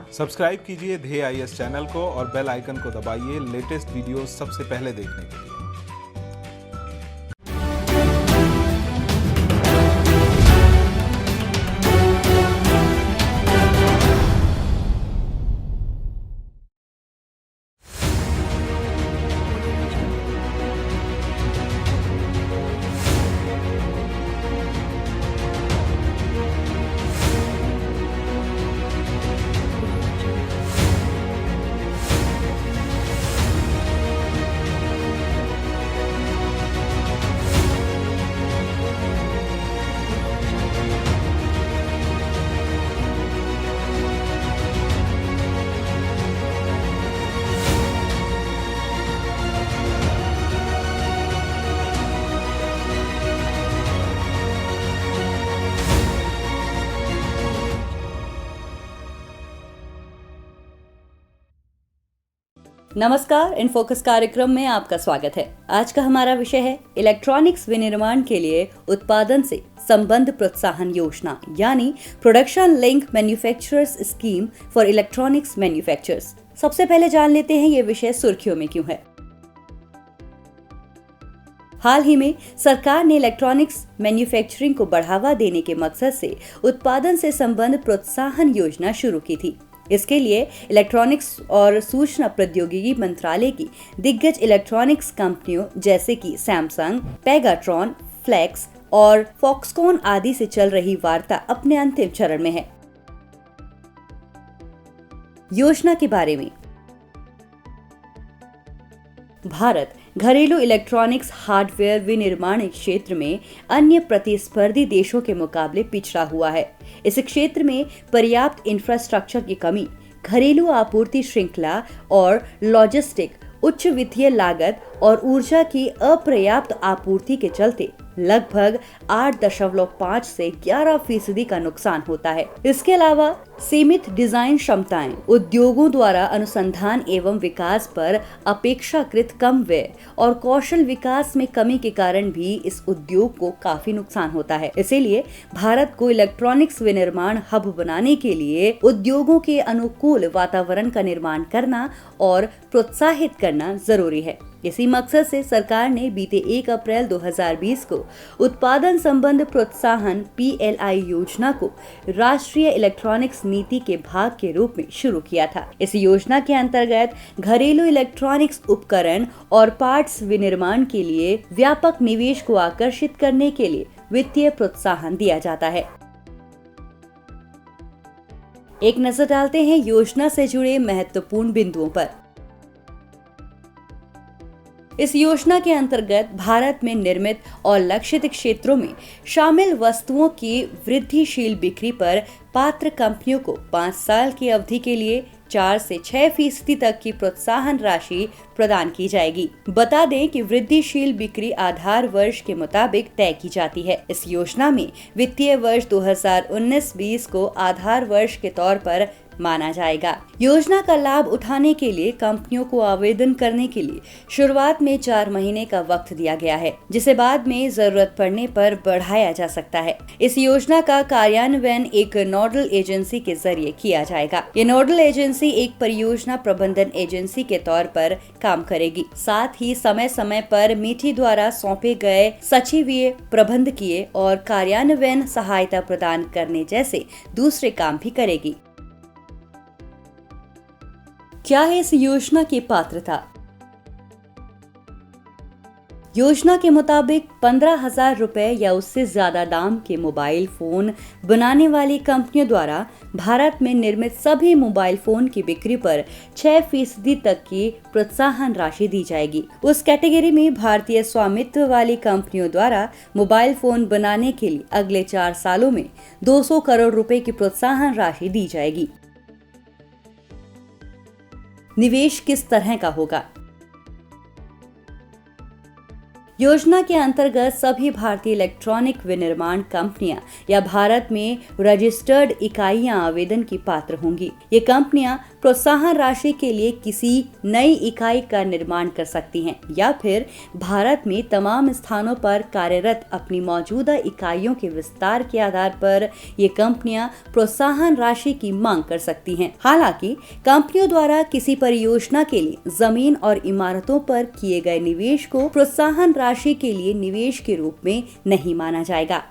Subscribe कीजिए ध्येय IAS channel को और बेल आइकन को दबाइए लेटेस्ट वीडियो सबसे पहले देखने के लिए। नमस्कार, इन फोकस कार्यक्रम में आपका स्वागत है। आज का हमारा विषय है इलेक्ट्रॉनिक्स विनिर्माण के लिए उत्पादन से संबंध प्रोत्साहन योजना यानी production link manufacturers scheme for electronics manufacturers. सबसे पहले जान लेते हैं ये विषय सुर्खियों में क्यों है। हाल ही में सरकार ने इलेक्ट्रॉनिक्स मैन्युफैक्चरिंग को बढ़ावा देने के मकसद से उत्पादन से संबंध प्रोत्साहन योजना शुरू की थी। इसके लिए इलेक्ट्रॉनिक्स और सूचना प्रौद्योगिकी मंत्रालय की दिग्गज इलेक्ट्रॉनिक्स कंपनियों जैसे कि सैमसंग, पेगाट्रॉन, फ्लेक्स और फॉक्सकॉन आदि से चल रही वार्ता अपने अंतिम चरण में है। योजना के बारे में भारत घरेलू इलेक्ट्रॉनिक्स हार्डवेयर विनिर्माण क्षेत्र में अन्य प्रतिस्पर्धी देशों के मुकाबले पिछड़ा हुआ है। इस क्षेत्र में पर्याप्त इंफ्रास्ट्रक्चर की कमी, घरेलू आपूर्ति श्रृंखला और लॉजिस्टिक, उच्च वित्तीय लागत और ऊर्जा की अपर्याप्त आपूर्ति के चलते लगभग 8.5 से 11% का नुकसान होता है। इसके अलावा सीमित डिजाइन क्षमताएं, उद्योगों द्वारा अनुसंधान एवं विकास पर अपेक्षाकृत कम व्यय और कौशल विकास में कमी के कारण भी इस उद्योग को काफी नुकसान होता है। इसीलिए भारत को इलेक्ट्रॉनिक्स विनिर्माण हब बनाने के लिए उद्योगों के अनुकूल वातावरण का निर्माण करना और प्रोत्साहित करना जरूरी है। इसी मकसद से सरकार ने बीते 1 अप्रैल 2020 को उत्पादन संबंध प्रोत्साहन PLI योजना को राष्ट्रीय इलेक्ट्रॉनिक्स नीति के भाग के रूप में शुरू किया था। इस योजना के अंतर्गत घरेलू इलेक्ट्रॉनिक्स उपकरण और पार्ट्स विनिर्माण के लिए व्यापक निवेश को आकर्षित करने के लिए वित्तीय प्रोत्साहन दिया जाता है। एक नजर डालते हैं योजना से जुड़े महत्वपूर्ण बिंदुओं पर। इस योजना के अंतर्गत भारत में निर्मित और लक्षित क्षेत्रों में शामिल वस्तुओं की वृद्धिशील बिक्री पर पात्र कंपनियों को 5 साल की अवधि के लिए 4 से 6% तक की प्रोत्साहन राशि प्रदान की जाएगी। बता दें कि वृद्धिशील बिक्री आधार वर्ष के मुताबिक तय की जाती है। इस योजना में वित्तीय वर्ष 2019-20 को आधार वर्ष के तौर पर माना जाएगा। योजना का लाभ उठाने के लिए कंपनियों को आवेदन करने के लिए शुरुआत में 4 महीने का वक्त दिया गया है, जिसे बाद में जरूरत पड़ने पर बढ़ाया जा सकता है। इस योजना का कार्यान्वयन एक नोडल एजेंसी के जरिए किया जाएगा। ये नोडल एजेंसी एक परियोजना प्रबंधन एजेंसी के तौर पर काम करेगी। साथ ही समय समय पर मीठी द्वारा सौंपे गए सचिवीय, प्रबंधकीय और कार्यान्वयन सहायता प्रदान करने जैसे दूसरे काम भी करेगी। क्या है इस योजना की पात्रता? योजना के मुताबिक 15,000 रुपए या उससे ज्यादा दाम के मोबाइल फोन बनाने वाली कंपनियों द्वारा भारत में निर्मित सभी मोबाइल फोन की बिक्री पर 6% तक की प्रोत्साहन राशि दी जाएगी। उस कैटेगरी में भारतीय स्वामित्व वाली कंपनियों द्वारा मोबाइल फोन बनाने के लिए अगले 4 सालों में 200 करोड़ रुपए की प्रोत्साहन राशि दी जाएगी। निवेश किस तरह का होगा? योजना के अंतर्गत सभी भारतीय इलेक्ट्रॉनिक विनिर्माण कंपनियां या भारत में रजिस्टर्ड इकाइयां आवेदन की पात्र होंगी। ये कंपनियां प्रोत्साहन राशि के लिए किसी नई इकाई का निर्माण कर सकती हैं या फिर भारत में तमाम स्थानों पर कार्यरत अपनी मौजूदा इकाइयों के विस्तार के आधार पर ये कंपनियां प्रोत्साहन राशि की मांग कर सकती हैं। हालांकि कंपनियों द्वारा किसी परियोजना के लिए जमीन और इमारतों पर किए गए निवेश को प्रोत्साहन राशि के लिए निवेश के रूप में नहीं माना जाएगा।